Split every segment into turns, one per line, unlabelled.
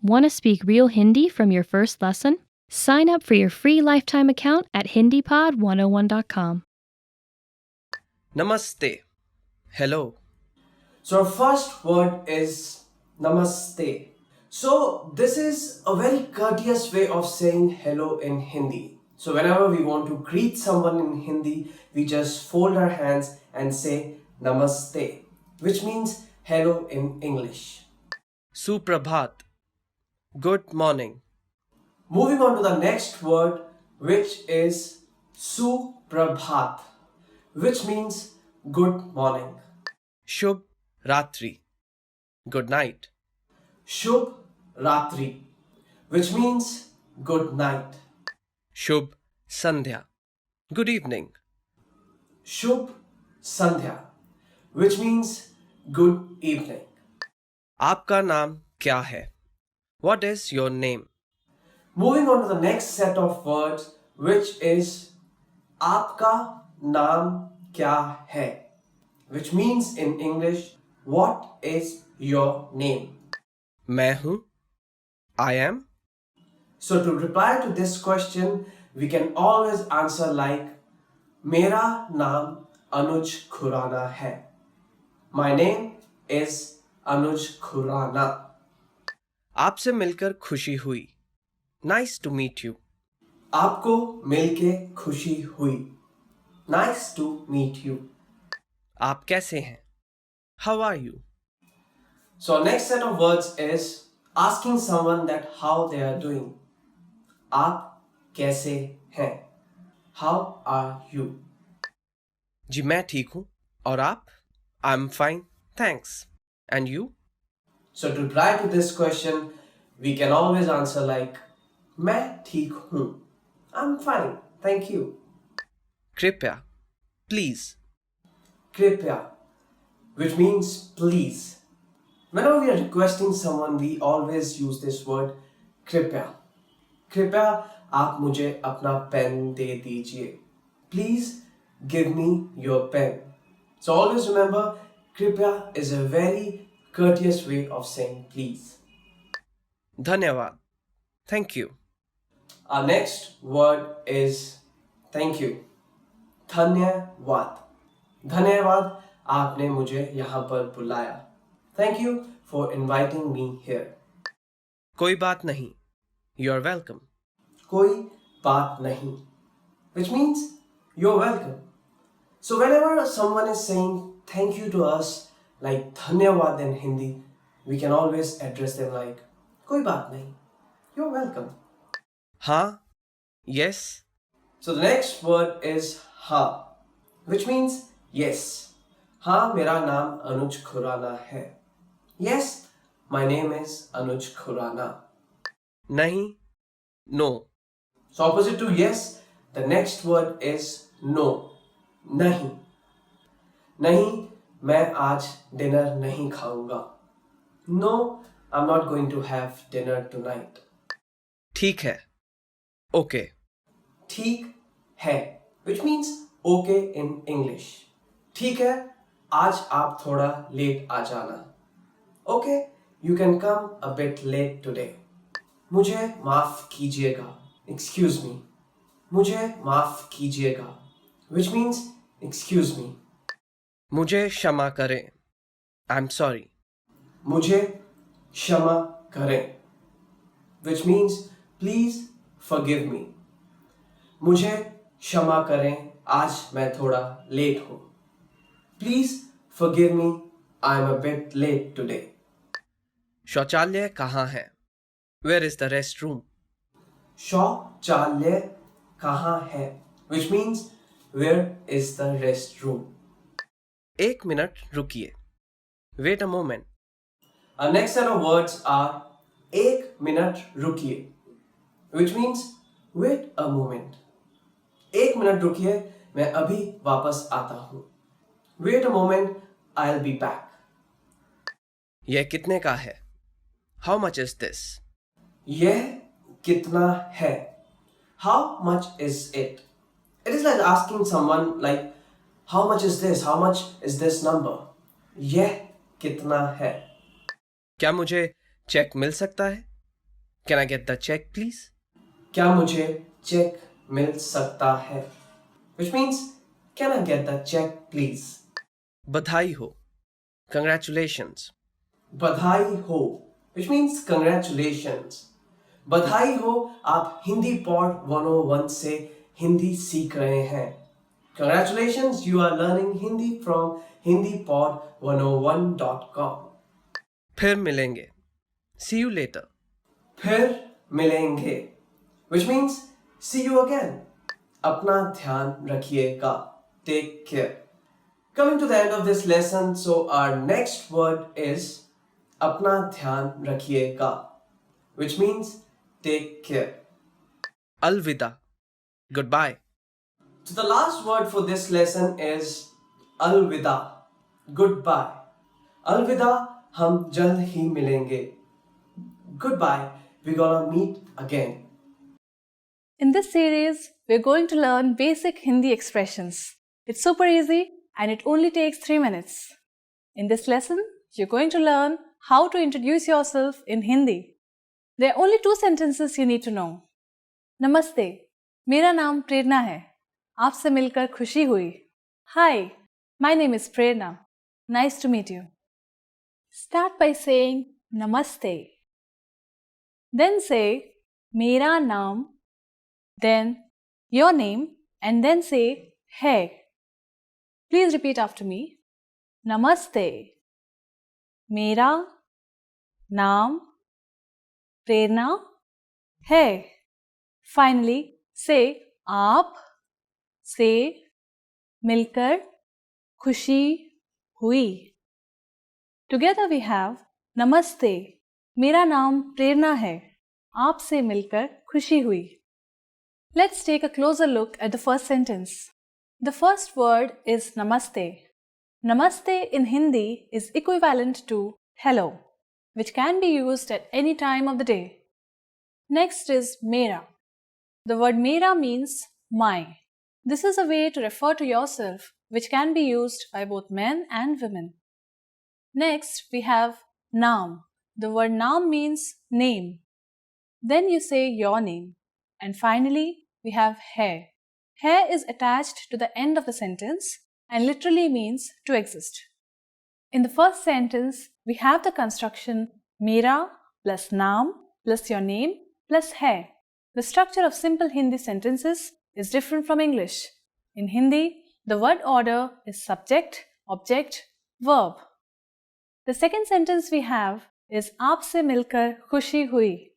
Want to speak real Hindi from your first lesson? Sign up for your free lifetime account at HindiPod101.com.
Namaste. Hello.
So our first word is Namaste. So this is a very courteous way of saying hello in Hindi. So whenever we want to greet someone in Hindi, we just fold our hands and say Namaste, which means hello in English.
Suprabhat. Good morning.
Moving on to the next word, which is Suprabhat, which means good morning.
Shubh Ratri. Good night.
Shubh Ratri, which means good night.
Shubh Sandhya. Good evening.
Shubh Sandhya, which means good evening.
आपका नाम क्या है? What is your name?
Moving on to the next set of words, which is आपका नाम क्या है, which means in English, what is your name?
मैं हूँ. I am.
So to reply to this question, we can always answer like मेरा नाम अनुज खुराना है. My name is अनुज खुराना.
आपसे मिलकर खुशी हुई. Nice to meet you.
आपको मिलके खुशी हुई. Nice to meet you.
आप कैसे हैं? How are you?
So our next set of words is asking someone that how they are doing. आप कैसे हैं? How are you?
जी मैं ठीक हूँ. और आप? I'm fine. Thanks. And you?
So to reply to this question, we can always answer like मैं ठीक हूँ. I'm fine. Thank you.
कृपया. Please.
कृपया, which means please. Whenever we are requesting someone, we always use this word कृपया. कृपया आप मुझे अपना पेन दे दीजिए. Please give me your pen. So always remember, कृपया is a very courteous way of saying please.
धन्यवाद. Thank you.
Our next word is thank you. धन्यवाद. धन्यवाद आपने मुझे यहाँ पर बुलाया. Thank you for inviting me here.
कोई बात नहीं. You're welcome.
कोई बात नहीं, which means you're welcome. So whenever someone is saying thank you to us, like धन्यवाद in Hindi, we can always address them like कोई बात नहीं. You're welcome.
हाँ. Yes.
So the next word is हाँ, which means yes. हाँ मेरा नाम अनुज खुराना है. Yes, my name is Anuj Khurana.
नहीं. No.
So opposite to yes, the next word is no. नहीं. नहीं, मैं आज dinner नहीं खाऊंगा. No, I'm not going to have dinner tonight.
ठीक है. Okay.
ठीक है, which means okay in English. ठीक है, आज आप थोड़ा late आ जाना. Okay, you can come a bit late today. मुझे माफ कीजिएगा. Excuse me. मुझे माफ कीजिएगा, which means excuse me.
मुझे क्षमा करें. I'm sorry.
मुझे क्षमा करें, which means please forgive me. मुझे क्षमा करें, आज मैं थोड़ा लेट हूँ. Please forgive me, I'm a bit late today.
शौचालय कहाँ है? Where is the restroom?
शौचालय कहाँ है, which means where is the restroom.
एक मिनट रुकिए. Wait a moment.
Our next set of words are एक मिनट रुकिए, which means wait a moment. एक मिनट रुकिए, मैं अभी वापस आता हूँ. Wait a moment, I'll be back.
यह कितने का है? How much is this?
यह कितना है? How much is it? It is like asking someone like how much is this? How much is this number? यह कितना है?
क्या मुझे चेक मिल सकता है? Can I get the check, please?
क्या मुझे चेक मिल सकता है? Which means, can I get the check, please?
बधाई हो. Congratulations.
बधाई हो, which means congratulations. बधाई हो, आप हिंदी पॉड 101 से हिंदी सीख रहे हैं. Congratulations, you are learning Hindi from hindipod101.com.
फिर मिलेंगे. See you later.
फिर मिलेंगे, which means see you again. अपना ध्यान रखिएगा. Take care. Coming to the end of this lesson, so our next word is अपना ध्यान रखिएगा, which means take care.
Alvida. Goodbye.
So the last word for this lesson is अलविदा, goodbye. अलविदा, हम जल्द ही मिलेंगे. Goodbye, we're gonna meet again.
In this series, we're going to learn basic Hindi expressions. It's super easy and it only takes 3 minutes. In this lesson, you're going to learn how to introduce yourself in Hindi. There are only 2 sentences you need to know. Namaste, मेरा नाम प्रेरणा है. आपसे मिलकर खुशी हुई. Hi, my name is Prerna. Nice to meet you. Start by saying Namaste. Then say मेरा नाम, then your name, and then say है. Please repeat after me. Namaste. मेरा नाम प्रेरणा है. Finally, say आप से मिलकर खुशी हुई. Together we have Namaste. मेरा नाम प्रेरणा है. आपसे मिलकर खुशी हुई. Let's take a closer look at the first sentence. The first word is Namaste. Namaste in Hindi is equivalent to hello, which can be used at any time of the day. Next is Mera. The word Mera means my. This is a way to refer to yourself, which can be used by both men and women. Next, we have Naam. The word Naam means name. Then you say your name. And finally, we have hai. Hai is attached to the end of the sentence and literally means to exist. In the first sentence, we have the construction Mera plus Naam plus your name plus hai. The structure of simple Hindi sentences is different from English. In Hindi, the word order is subject, object, verb. The second sentence we have is आपसे मिलकर खुशी हुई.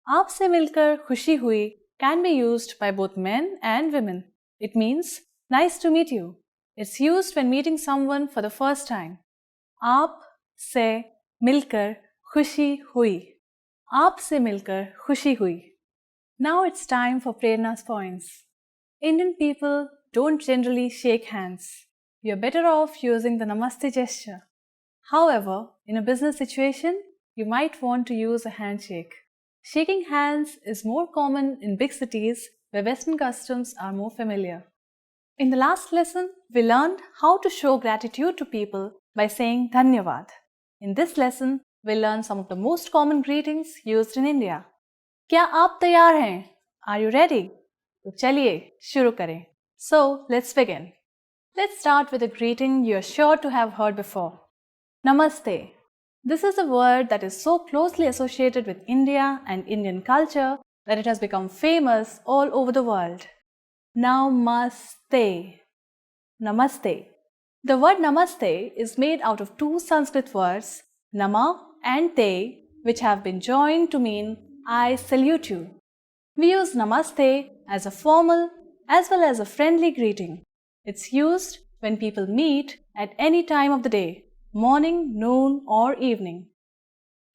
आपसे मिलकर खुशी हुई can be used by both men and women. It means nice to meet you. It's used when meeting someone for the first time. आप से मिलकर खुशी हुई. आप से मिलकर खुशी हुई. Now it's time for Prerna's points. Indian people don't generally shake hands. You're better off using the Namaste gesture. However, in a business situation, you might want to use a handshake. Shaking hands is more common in big cities where Western customs are more familiar. In the last lesson, we learned how to show gratitude to people by saying Dhanyavad. In this lesson, we'll learn some of the most common greetings used in India. क्या आप तैयार हैं? Are you ready? तो चलिए शुरू करें. So, let's begin. Let's start with a greeting you're sure to have heard before. Namaste. This is a word that is so closely associated with India and Indian culture that it has become famous all over the world. Namaste. Namaste. The word Namaste is made out of 2 Sanskrit words, Nama and Te, which have been joined to mean I salute you. We use Namaste as a formal as well as a friendly greeting. It's used when people meet at any time of the day, morning, noon, or evening.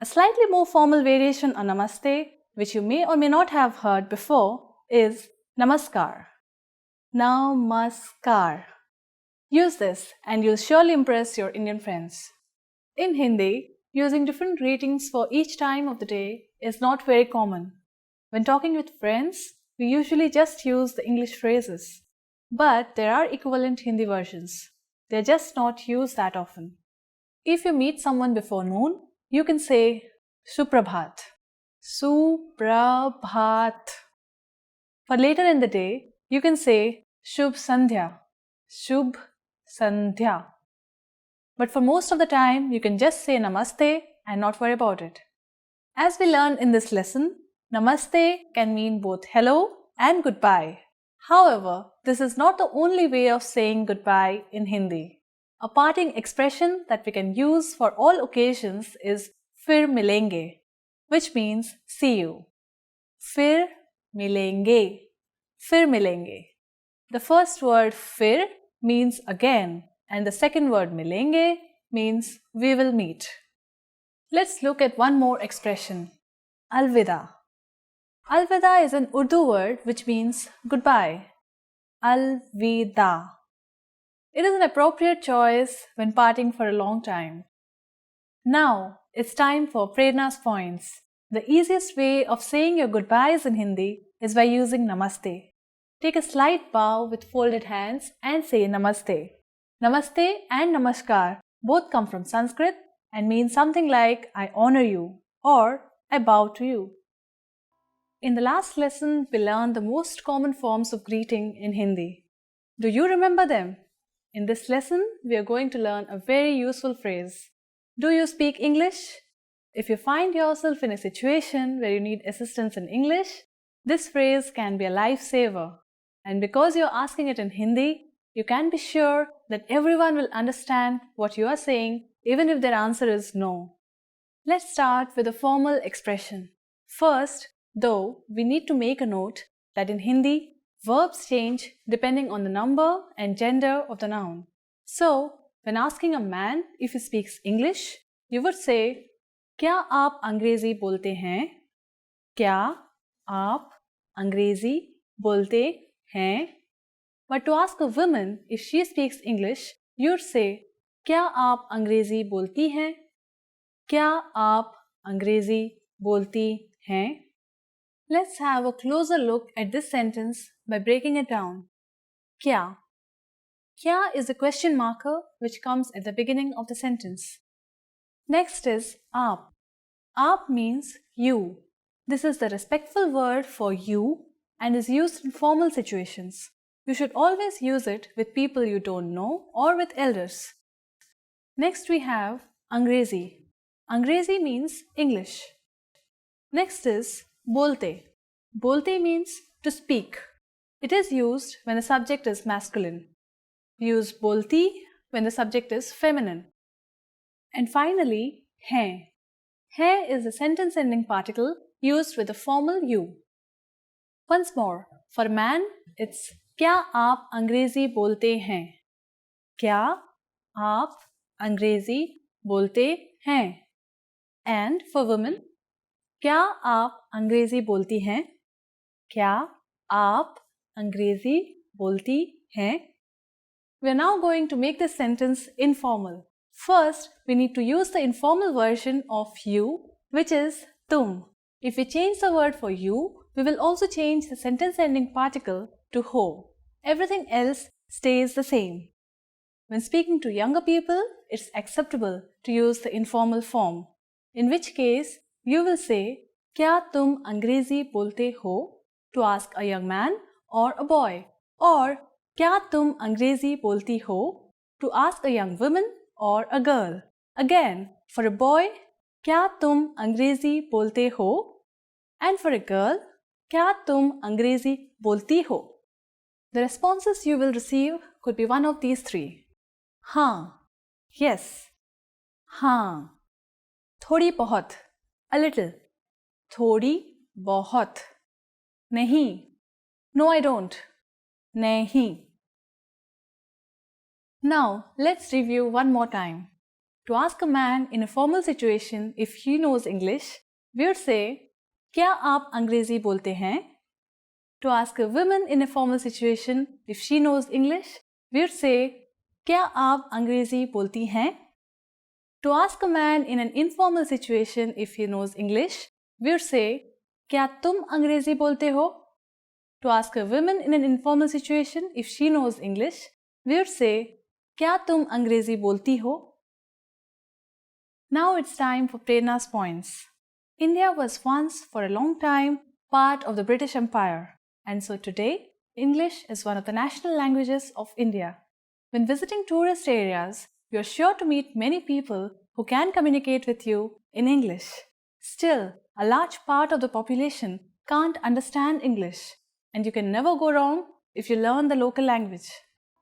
A slightly more formal variation on Namaste, which you may or may not have heard before, is Namaskar. Namaskar. Use this and you'll surely impress your Indian friends. In Hindi, using different greetings for each time of the day is not very common. When talking with friends, we usually just use the English phrases. But there are equivalent Hindi versions. They're just not used that often. If you meet someone before noon, you can say Suprabhat. Suprabhat. For later in the day, you can say Shubh Sandhya. Shubh Sandhya. But for most of the time, you can just say Namaste and not worry about it. As we learned in this lesson, Namaste can mean both hello and goodbye. However, this is not the only way of saying goodbye in Hindi. A parting expression that we can use for all occasions is Fir milenge, which means see you. Fir milenge. Fir milenge. The first word fir means again, and the second word milenge means we will meet. Let's look at one more expression. Alvida. Alvida is an Urdu word which means goodbye. Alvida. It is an appropriate choice when parting for a long time. Now, it's time for Prerna's points. The easiest way of saying your goodbyes in Hindi is by using Namaste. Take a slight bow with folded hands and say Namaste. Namaste and Namaskar both come from Sanskrit and mean something like I honor you or I bow to you. In the last lesson, we learned the most common forms of greeting in Hindi. Do you remember them? In this lesson, we are going to learn a very useful phrase. Do you speak English? If you find yourself in a situation where you need assistance in English, this phrase can be a lifesaver. And because you're asking it in Hindi, you can be sure that everyone will understand what you are saying even if their answer is no. Let's start with a formal expression. First, though, we need to make a note that in Hindi, verbs change depending on the number and gender of the noun. So, when asking a man if he speaks English, you would say, क्या आप अंग्रेजी बोलते हैं? क्या आप अंग्रेजी बोलते हैं? But to ask a woman if she speaks English, you'd say, क्या आप अंग्रेजी बोलती हैं? क्या आप अंग्रेजी बोलती हैं? Let's have a closer look at this sentence by breaking it down. क्या? Kya is a question marker which comes at the beginning of the sentence. Next is aap. Aap means you. This is the respectful word for you and is used in formal situations. You should always use it with people you don't know or with elders. Next we have Angrezi. Angrezi means English. Next is bolte. Bolte means to speak. It is used when the subject is masculine. Use bolti when the subject is feminine. And finally, hain. Hain is a sentence ending particle used with the formal you. Once more, for man, it's क्या आप अंग्रेजी बोलते हैं? क्या आप अंग्रेजी बोलते हैं? And for women, क्या आप अंग्रेजी बोलती हैं? क्या आप अंग्रेजी बोलती हैं? We are now going to make this sentence informal. First, we need to use the informal version of you, which is tum. If we change the word for you, we will also change the sentence ending particle to ho. Everything else stays the same. When speaking to younger people, it's acceptable to use the informal form. In which case, you will say, क्या तुम अंग्रेजी बोलते हो? To ask a young man or a boy. Or, क्या तुम अंग्रेजी बोलती हो? To ask a young woman or a girl. Again, for a boy, क्या तुम अंग्रेजी बोलते हो? And for a girl, क्या तुम अंग्रेजी बोलती हो? The responses you will receive could be one of these three. हाँ, yes, हाँ, थोड़ी बहुत, a little, थोड़ी बहुत, नहीं, no I don't, नहीं. Now, let's review one more time. To ask a man in a formal situation if he knows English, we would say, क्या आप अंग्रेजी बोलते हैं? To ask a woman in a formal situation if she knows English, we would say, क्या आप अंग्रेजी बोलती हैं? To ask a man in an informal situation if he knows English, we would say, क्या तुम अंग्रेजी बोलते हो? To ask a woman in an informal situation if she knows English, we would say, क्या तुम अंग्रेजी बोलती हो? Now it's time for Prerna's points. India was once, for a long time, part of the British Empire, and so today, English is one of the national languages of India. When visiting tourist areas, you are sure to meet many people who can communicate with you in English. Still, a large part of the population can't understand English, and you can never go wrong if you learn the local language.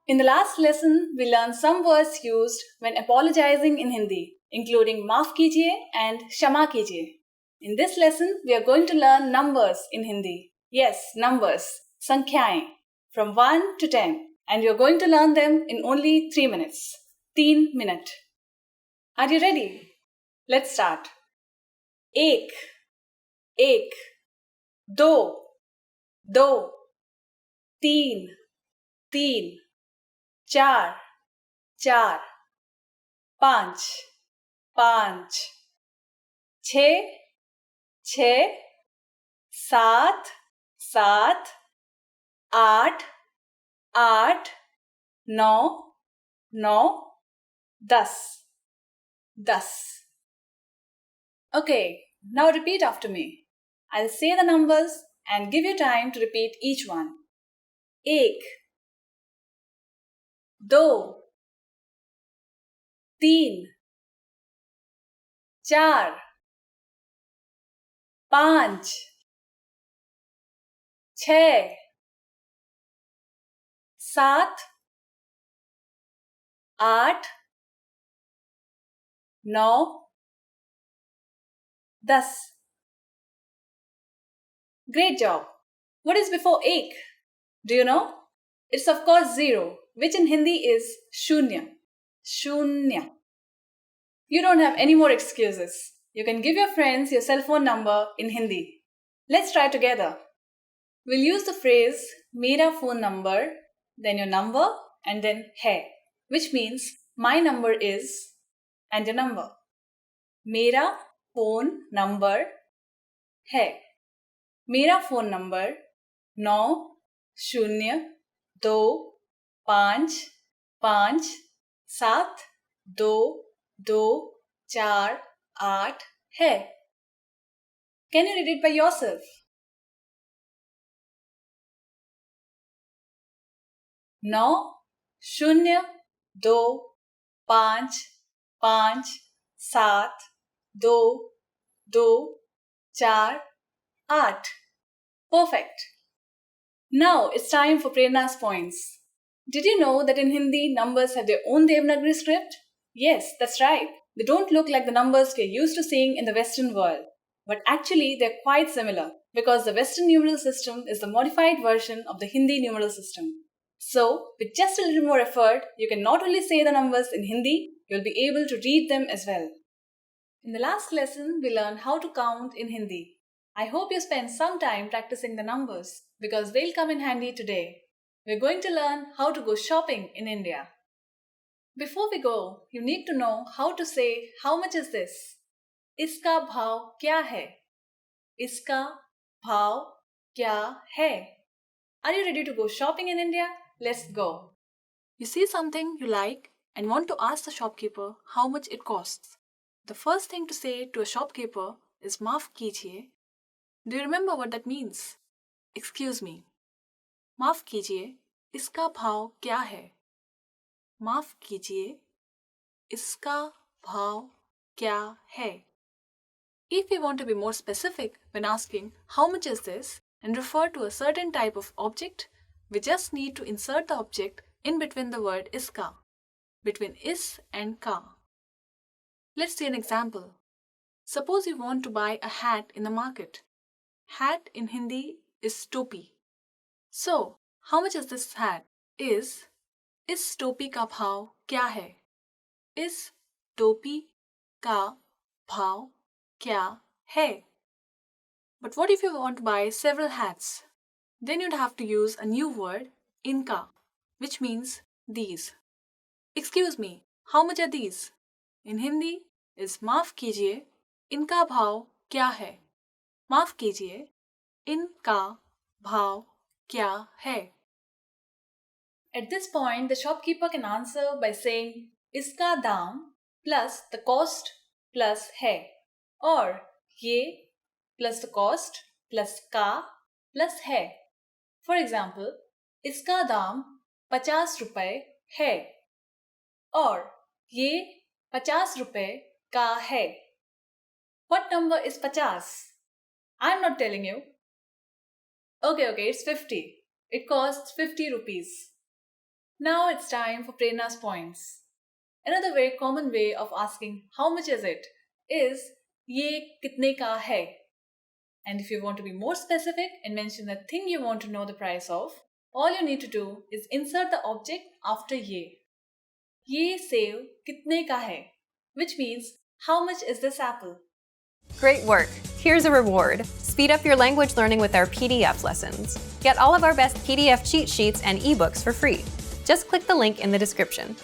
In the last lesson, we learned some words used when apologizing in Hindi, including maaf kijiye and shama kijiye. In this lesson, we are going to learn numbers in Hindi. Yes, numbers, sankhyaएं, from 1 to 10. And we are going to learn them in only 3 minutes. 3 minute. Are you ready? Let's start. एक, एक, दो, दो, तीन, तीन, चार, चार, पाँच, पाँच, छः, छः, सात, सात, आठ, आठ, नौ, नौ, दस, दस. Okay, now repeat after me. I'll say the numbers and give you time to repeat each one. एक, दो, तीन, चार, पाँच, छः, सात, आठ, नौ, 10. Great job. What is before ek? Do you know? It's of course 0, which in Hindi is shunya. Shunya. You don't have any more excuses. You can give your friends your cell phone number in Hindi. Let's try together. We'll use the phrase mera phone number, then your number, and then hai, which means my number is and your number. Mera phone number hai. मेरा phone number 9025572248 है. Can you read it by yourself? 9025572248. Perfect. Now it's time for Prerna's points. Did you know that in Hindi, numbers have their own Devanagari script? Yes, that's right. They don't look like the numbers we're used to seeing in the Western world. But actually, they're quite similar because the Western numeral system is the modified version of the Hindi numeral system. So, with just a little more effort, you can not only say the numbers in Hindi, you'll be able to read them as well. In the last lesson, we learned how to count in Hindi. I hope you spend some time practicing the numbers because they'll come in handy today. We're going to learn how to go shopping in India. Before we go, you need to know how to say how much is this? Iska bhav kya hai? Iska bhav kya hai? Are you ready to go shopping in India? Let's go. You see something you like and want to ask the shopkeeper how much it costs. The first thing to say to a shopkeeper is maaf kijiye. Do you remember what that means? Excuse me. माफ कीजिए, इसका भाव क्या है? माफ कीजिए, इसका भाव क्या है? If we want to be more specific when asking how much is this and refer to a certain type of object, we just need to insert the object in between the word iska, between is and ka. Let's see an example. Suppose you want to buy a hat in the market. Hat in Hindi is topi. So, how much is this hat? Is टोपी का भाव क्या है? इस टोपी का भाव क्या है? But what if you want to buy several hats? Then you'd have to use a new word, inka, which means these. Excuse me, how much are these? In Hindi is माफ कीजिए, इनका भाव क्या है? माफ कीजिए, इनका भाव क्या है? At this point, the shopkeeper can answer by saying इसका दाम plus the cost plus है, or ये plus the cost plus का plus है. For example, इसका दाम 50 रुपए है और ये 50 रुपए का है. What number is 50? I'm not telling you. Okay, it's 50. It costs 50 rupees. Now it's time for Prerna's points. Another very common way of asking how much is it is ये कितने का है. And if you want to be more specific and mention the thing you want to know the price of, all you need to do is insert the object after ये. ये सेब कितने का है, which means how much is this apple?
Great work! Here's a reward. Speed up your language learning with our PDF lessons. Get all of our best PDF cheat sheets and ebooks for free. Just click the link in the description.